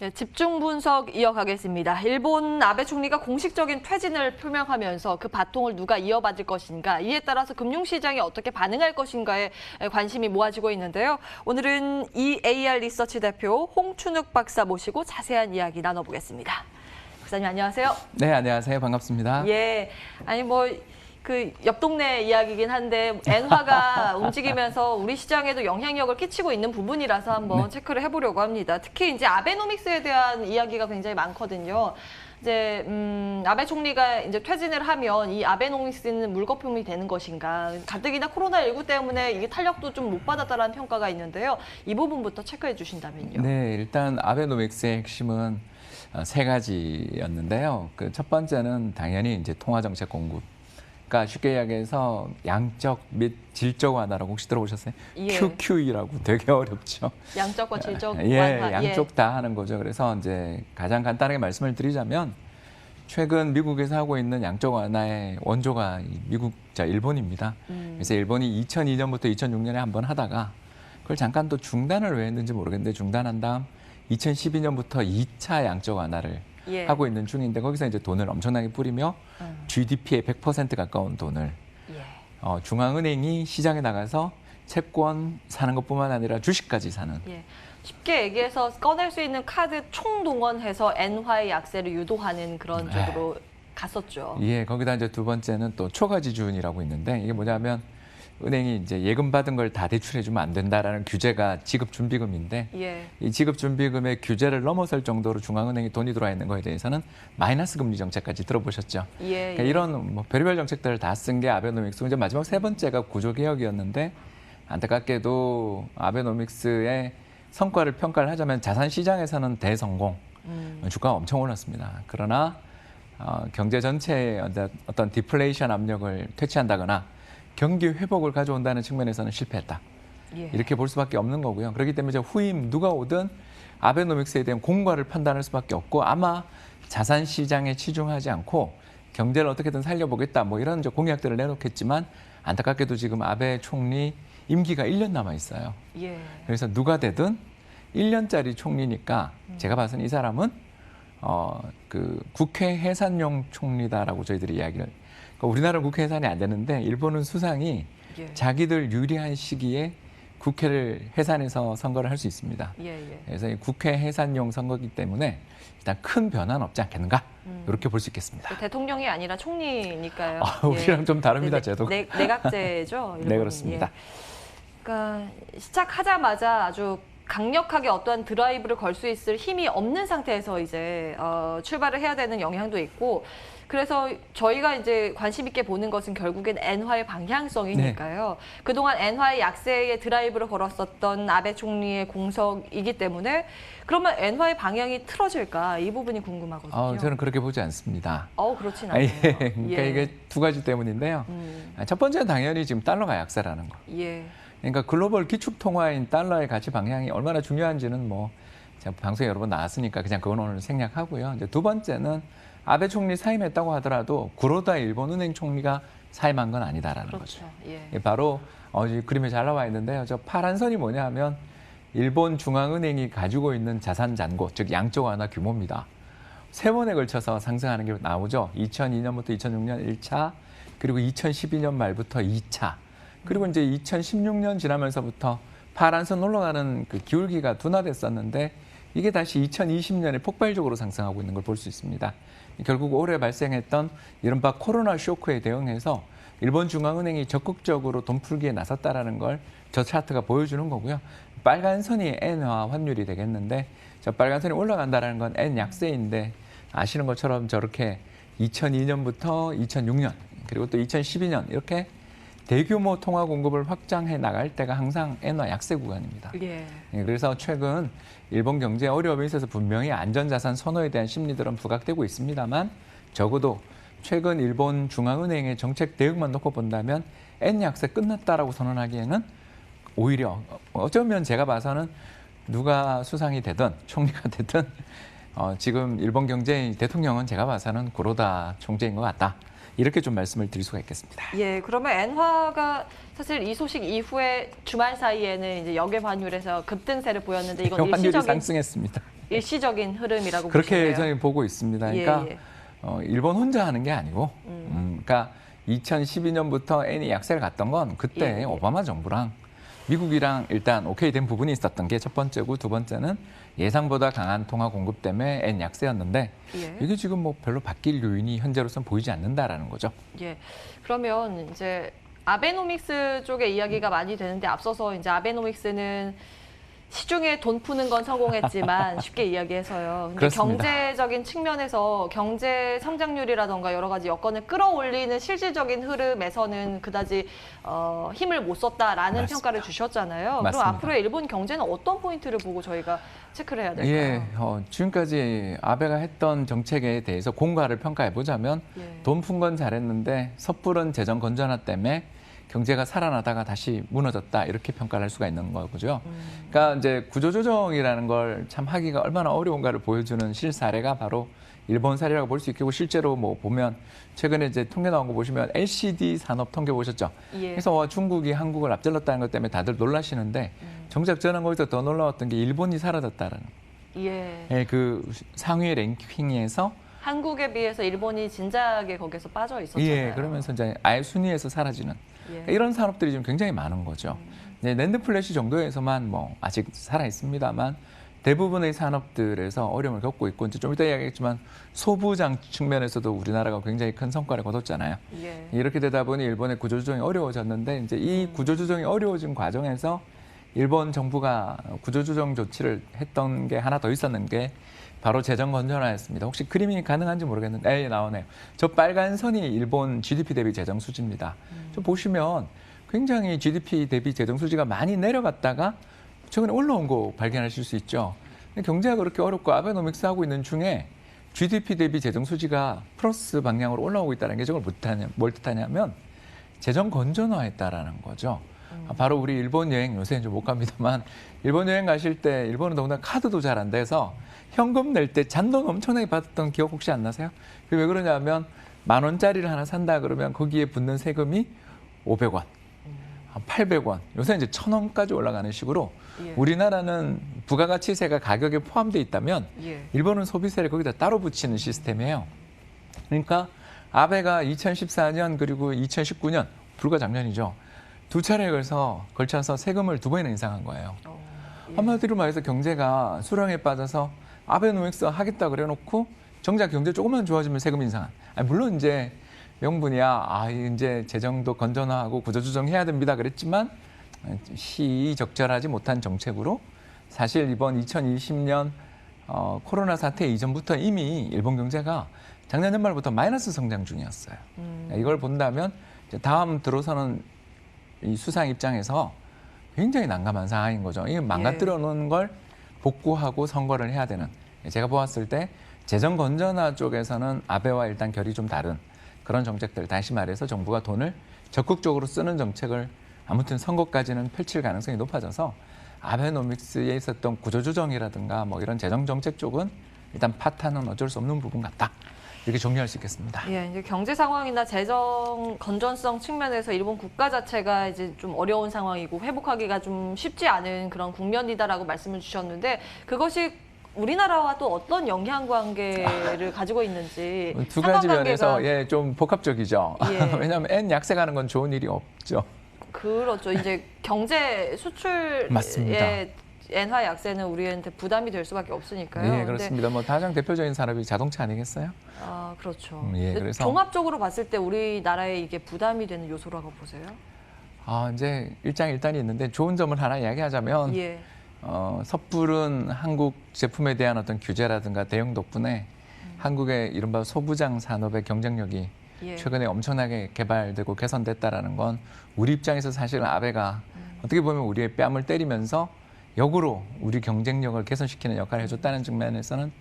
네, 집중 분석 이어가겠습니다. 일본 아베 총리가 공식적인 퇴진을 표명하면서 그 바통을 누가 이어받을 것인가, 이에 따라서 금융시장이 어떻게 반응할 것인가에 관심이 모아지고 있는데요. 오늘은 EAR 리서치 대표 홍춘욱 박사 모시고 자세한 이야기 나눠보겠습니다. 박사님 안녕하세요. 네, 안녕하세요. 반갑습니다. 예, 아니 그 옆 동네 이야기긴 한데 엔화가 움직이면서 우리 시장에도 영향력을 끼치고 있는 부분이라서 한번 체크를 해보려고 합니다. 특히 이제 아베노믹스에 대한 이야기가 굉장히 많거든요. 이제 아베 총리가 이제 퇴진을 하면 이 아베노믹스는 물거품이 되는 것인가? 가뜩이나 코로나19 때문에 이게 탄력도 좀 못 받았다라는 평가가 있는데요. 이 부분부터 체크해 주신다면요. 네, 일단 아베노믹스의 핵심은 세 가지였는데요. 그 첫 번째는 당연히 이제 통화정책 공급. 그러니까 쉽게 이야기해서 양적 및 질적 완화라고 혹시 들어보셨어요? 예. QQE라고 되게 어렵죠. 양적과 질적 예, 완화. 양쪽 다 하는 거죠. 그래서 이제 가장 간단하게 말씀을 드리자면 최근 미국에서 하고 있는 양적 완화의 원조가 일본입니다. 그래서 일본이 2002년부터 2006년에 한번 하다가 그걸 잠깐 또 중단을 왜 했는지 모르겠는데 중단한 다음 2012년부터 2차 양적 완화를 하고 있는 중인데 거기서 이제 돈을 엄청나게 뿌리며 GDP의 100% 가까운 돈을 중앙은행이 시장에 나가서 채권 사는 것뿐만 아니라 주식까지 사는. 쉽게 얘기해서 꺼낼 수 있는 카드 총동원해서 엔화의 약세를 유도하는 그런 쪽으로 갔었죠. 예, 거기다 이제 두 번째는 또 초과지준이라고 있는데 이게 뭐냐면 은행이 이제 예금 받은 걸 다 대출해주면 안 된다라는 규제가 지급준비금인데 이 지급준비금의 규제를 넘어설 정도로 중앙은행이 돈이 들어와 있는 거에 대해서는 마이너스 금리 정책까지 들어보셨죠? 그러니까 이런 뭐 별의별 정책들을 다 쓴 게 아베노믹스고 이제 마지막 세 번째가 구조개혁이었는데 안타깝게도 아베노믹스의 성과를 평가를 하자면 자산시장에서는 대성공, 주가가 엄청 올랐습니다. 그러나 경제 전체의 어떤 디플레이션 압력을 퇴치한다거나 경기 회복을 가져온다는 측면에서는 실패했다. 이렇게 볼 수밖에 없는 거고요. 그렇기 때문에 후임 누가 오든 아베노믹스에 대한 공과를 판단할 수밖에 없고 아마 자산 시장에 치중하지 않고 경제를 어떻게든 살려보겠다 뭐 이런 공약들을 내놓겠지만 안타깝게도 지금 아베 총리 임기가 1년 남아 있어요. 그래서 누가 되든 1년짜리 총리니까 제가 봐서는 이 사람은 그 국회 해산용 총리다라고 저희들이 이야기를. 그러니까 우리나라 국회 해산이 안 되는데 일본은 수상이 자기들 유리한 시기에 국회를 해산해서 선거를 할 수 있습니다. 그래서 국회 해산용 선거이기 때문에 일단 큰 변화는 없지 않겠는가 이렇게 볼 수 있겠습니다. 대통령이 아니라 총리니까요. 우리랑 좀 다릅니다, 제도가. 내각제죠. 네, 그렇습니다. 그러니까 시작하자마자 아주 강력하게 어떠한 드라이브를 걸 수 있을 힘이 없는 상태에서 이제 출발을 해야 되는 영향도 있고 그래서 저희가 이제 관심 있게 보는 것은 결국엔 엔화의 방향성이니까요. 그동안 엔화의 약세에 드라이브를 걸었었던 아베 총리의 공석이기 때문에 그러면 엔화의 방향이 틀어질까 이 부분이 궁금하거든요. 저는 그렇게 보지 않습니다. 그렇진 않아요. 그러니까 이게 두 가지 때문인데요. 첫 번째는 당연히 지금 달러가 약세라는 거. 그러니까 글로벌 기축통화인 달러의 가치 방향이 얼마나 중요한지는 뭐 제가 방송에 여러 번 나왔으니까 그냥 그건 오늘 생략하고요. 이제 두 번째는 아베 총리 사임했다고 하더라도 구로다 일본은행 총리가 사임한 건 아니다라는 거죠. 바로 그림에 잘 나와 있는데요. 저 파란 선이 뭐냐 하면 일본 중앙은행이 가지고 있는 자산 잔고, 즉 양적 완화 규모입니다. 세 번에 걸쳐서 상승하는 게 나오죠. 2002년부터 2006년 1차, 그리고 2012년 말부터 2차. 그리고 이제 2016년 지나면서부터 파란선 올라가는 그 기울기가 둔화됐었는데 이게 다시 2020년에 폭발적으로 상승하고 있는 걸 볼 수 있습니다. 결국 올해 발생했던 이른바 코로나 쇼크에 대응해서 일본 중앙은행이 적극적으로 돈 풀기에 나섰다라는 걸 저 차트가 보여주는 거고요. 빨간 선이 엔화 환율이 되겠는데 저 빨간 선이 올라간다는 건 엔 약세인데 아시는 것처럼 저렇게 2002년부터 2006년 그리고 또 2012년 이렇게 대규모 통화 공급을 확장해 나갈 때가 항상 엔화 약세 구간입니다. 그래서 최근 일본 경제에 어려움이 있어서 분명히 안전자산 선호에 대한 심리들은 부각되고 있습니다만 적어도 최근 일본 중앙은행의 정책 대응만 놓고 본다면 엔 약세 끝났다라고 선언하기에는 오히려 어쩌면 제가 봐서는 누가 수상이 되든 총리가 되든 지금 일본 경제의 대통령은 제가 봐서는 구로다 총재인 것 같다. 이렇게 좀 말씀을 드릴 수가 있겠습니다. 그러면 엔화가 사실 이 소식 이후에 주말 사이에는 이제 역외 환율에서 급등세를 보였는데 이건 환율이 상승했습니다. 일시적인 흐름이라고 그렇게 보시네요. 저는 보고 있습니다. 그러니까 예. 일본 혼자 하는 게 아니고, 그러니까 2012년부터 엔이 약세를 갔던 건 그때 예. 오바마 정부랑 미국이랑 일단 오케이 된 부분이 있었던 게 첫 번째고, 두 번째는 예상보다 강한 통화 공급 때문에 엔 약세였는데 예. 이게 지금 뭐 별로 바뀔 요인이 현재로서는 보이지 않는다라는 거죠. 예. 그러면 이제 아베노믹스 쪽의 이야기가 많이 되는데 앞서서 이제 아베노믹스는 시중에 돈 푸는 건 성공했지만 쉽게 이야기해서요. 근데 그렇습니다. 경제적인 측면에서 경제 성장률이라던가 여러 가지 여건을 끌어올리는 실질적인 흐름에서는 그다지 힘을 못 썼다라는 맞습니다. 평가를 주셨잖아요. 맞습니다. 그럼 앞으로의 일본 경제는 어떤 포인트를 보고 저희가 체크를 해야 될까요? 예, 지금까지 아베가 했던 정책에 대해서 공과를 평가해 보자면 예. 돈 푼 건 잘했는데 섣부른 재정 건전화 때문에 경제가 살아나다가 다시 무너졌다 이렇게 평가를 할 수가 있는 거죠. 그러니까 이제 구조조정이라는 걸 참 하기가 얼마나 어려운가를 보여주는 실사례가 바로 일본 사례라고 볼 수 있겠고 실제로 뭐 보면 최근에 이제 통계 나온 거 보시면 LCD 산업 통계 보셨죠? 예. 그래서 중국이 한국을 앞질렀다는 것 때문에 다들 놀라시는데 정작 저는 거기서 더 놀라웠던 게 일본이 사라졌다는 예. 그 상위 랭킹에서 한국에 비해서 일본이 진작에 거기서 빠져 있었잖아요. 예, 그러면서 이제 아예 순위에서 사라지는 예. 이런 산업들이 좀 굉장히 많은 거죠. 네, 낸드 플래시 정도에서만 뭐 아직 살아 있습니다만 대부분의 산업들에서 어려움을 겪고 있고 이제 좀 이따 이야기했지만 소부장 측면에서도 우리나라가 굉장히 큰 성과를 거뒀잖아요. 예. 이렇게 되다 보니 일본의 구조조정이 어려워졌는데 이제 이 구조조정이 어려워진 과정에서 일본 정부가 구조조정 조치를 했던 게 하나 더 있었는 게 바로 재정 건전화였습니다. 혹시 그림이 가능한지 모르겠는데, 나오네요. 저 빨간 선이 일본 GDP 대비 재정 수지입니다. 좀 보시면 굉장히 GDP 대비 재정 수지가 많이 내려갔다가 최근에 올라온 거 발견하실 수 있죠. 근데 경제가 그렇게 어렵고 아베노믹스 하고 있는 중에 GDP 대비 재정 수지가 플러스 방향으로 올라오고 있다는 게 저걸 뭘 뜻하냐면 재정 건전화했다라는 거죠. 바로 우리 일본 여행 요새는 좀 못 갑니다만 일본 여행 가실 때 일본은 더군다나 카드도 잘 안 돼서 현금 낼 때 잔돈 엄청나게 받았던 기억 혹시 안 나세요? 그게 왜 그러냐면 10,000원짜리를 하나 산다 그러면 거기에 붙는 세금이 500원, 800원, 요새 이제 1,000원까지 올라가는 식으로 예. 우리나라는 부가가치세가 가격에 포함되어 있다면 예. 일본은 소비세를 거기다 따로 붙이는 시스템이에요. 그러니까 아베가 2014년 그리고 2019년 불과 작년이죠. 두 차례에 걸쳐서 세금을 2번이나 인상한 거예요. 예. 한마디로 말해서 경제가 수렁에 빠져서 아베노믹스 하겠다 그래놓고 정작 경제 조금만 좋아지면 세금 인상한. 물론 이제 명분이야. 이제 재정도 건전화하고 구조조정해야 됩니다. 그랬지만 시의적절하지 못한 정책으로 사실 이번 2020년 코로나 사태 이전부터 이미 일본 경제가 작년 연말부터 마이너스 성장 중이었어요. 이걸 본다면 이제 다음 들어서는 이 수상 입장에서 굉장히 난감한 상황인 거죠. 이게 망가뜨려 놓은 걸 복구하고 선거를 해야 되는. 제가 보았을 때 재정 건전화 쪽에서는 아베와 일단 결이 좀 다른 그런 정책들, 다시 말해서 정부가 돈을 적극적으로 쓰는 정책을 아무튼 선거까지는 펼칠 가능성이 높아져서 아베노믹스에 있었던 구조조정이라든가 뭐 이런 재정 정책 쪽은 일단 파탄은 어쩔 수 없는 부분 같다. 이렇게 정리할 수 있겠습니다. 예, 이제 경제 상황이나 재정 건전성 측면에서 일본 국가 자체가 이제 좀 어려운 상황이고 회복하기가 좀 쉽지 않은 그런 국면이다라고 말씀을 주셨는데 그것이 우리나라와 또 어떤 영향관계를 가지고 있는지 두 가지 상관관계가 면에서 좀 복합적이죠. 예. 왜냐하면 엔 약세 가는 건 좋은 일이 없죠. 그렇죠. 이제 경제 수출의 맞습니다. 엔화 약세는 우리한테 부담이 될 수밖에 없으니까요. 예, 그렇습니다. 뭐 가장 대표적인 산업이 자동차 아니겠어요? 아, 그렇죠. 예, 근데 그래서 종합적으로 봤을 때 우리나라에 이게 부담이 되는 요소라고 보세요? 이제 일장일단이 있는데 좋은 점을 하나 이야기하자면 예. 섣부른 한국 제품에 대한 어떤 규제라든가 대응 덕분에 한국의 이른바 소부장 산업의 경쟁력이 예. 최근에 엄청나게 개발되고 개선됐다라는 건 우리 입장에서 사실은 아베가 어떻게 보면 우리의 뺨을 때리면서 역으로 우리 경쟁력을 개선시키는 역할을 해줬다는 측면에서는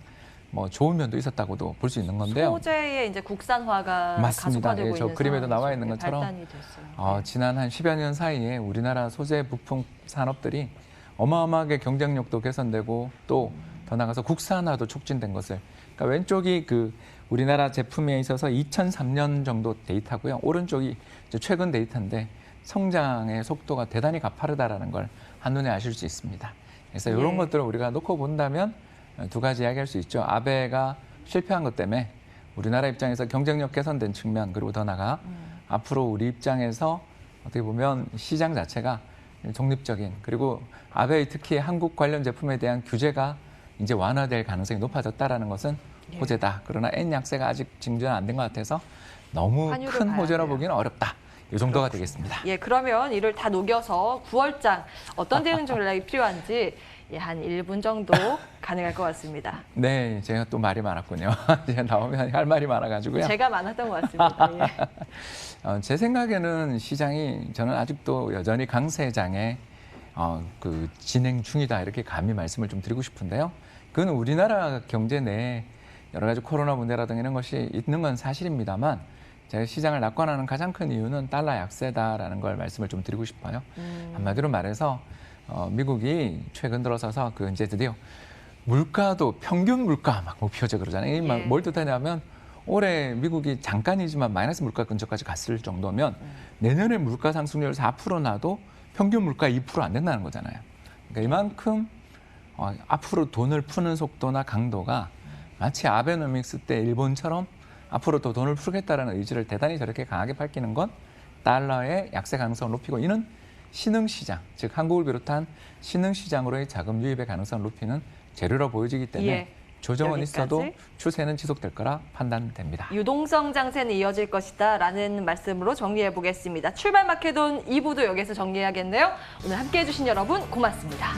뭐 좋은 면도 있었다고도 볼 수 있는 건데요. 소재의 이제 국산화가 맞습니다. 가속화되고 저 있는 그림에도 나와 상황이죠. 있는 것처럼 발단이 됐어요. 지난 한 10여 년 사이에 우리나라 소재 부품 산업들이 어마어마하게 경쟁력도 개선되고 또 더 나가서 국산화도 촉진된 것을. 그러니까 왼쪽이 그 우리나라 제품에 있어서 2003년 정도 데이터고요. 오른쪽이 이제 최근 데이터인데 성장의 속도가 대단히 가파르다라는 걸 한눈에 아실 수 있습니다. 그래서 이런 예. 것들을 우리가 놓고 본다면 두 가지 이야기할 수 있죠. 아베가 실패한 것 때문에 우리나라 입장에서 경쟁력 개선된 측면, 그리고 더 나아가 앞으로 우리 입장에서 어떻게 보면 시장 자체가 독립적인, 그리고 아베의 특히 한국 관련 제품에 대한 규제가 이제 완화될 가능성이 높아졌다라는 것은 호재다. 그러나 N 약세가 아직 징조는 안 된 것 같아서 너무 큰 호재라 보기는 어렵다. 이 정도가 되겠습니다. 예, 그러면 이를 다 녹여서 9월장 어떤 대응 전략이 필요한지 한 1분 정도 가능할 것 같습니다. 네, 제가 또 말이 많았군요. 제가 나오면 할 말이 많아가지고요. 제가 많았던 것 같습니다. 예. 제 생각에는 시장이 저는 아직도 여전히 강세장에 그 진행 중이다, 이렇게 감히 말씀을 좀 드리고 싶은데요. 그건 우리나라 경제 내에 여러 가지 코로나 문제라든가 이런 것이 있는 건 사실입니다만, 제가 시장을 낙관하는 가장 큰 이유는 달러 약세다라는 걸 말씀을 좀 드리고 싶어요. 한마디로 말해서 미국이 최근 들어서서 그 이제 드디어 물가도 평균 물가 막 목표제 그러잖아요. 이게 예. 뭘 뜻하냐면 올해 미국이 잠깐이지만 마이너스 물가 근처까지 갔을 정도면 내년에 물가 상승률 4% 나도 평균 물가 2% 안 된다는 거잖아요. 그러니까 이만큼 앞으로 돈을 푸는 속도나 강도가 마치 아베노믹스 때 일본처럼 앞으로 더 돈을 풀겠다라는 의지를 대단히 저렇게 강하게 밝히는 건 달러의 약세 가능성을 높이고, 이는 신흥시장, 즉 한국을 비롯한 신흥시장으로의 자금 유입의 가능성을 높이는 재료로 보여지기 때문에 예, 조정은 여기까지. 있어도 추세는 지속될 거라 판단됩니다. 유동성 장세는 이어질 것이다라는 말씀으로 정리해 보겠습니다. 출발 마케돈 2부도 여기서 정리해야겠네요. 오늘 함께해 주신 여러분 고맙습니다.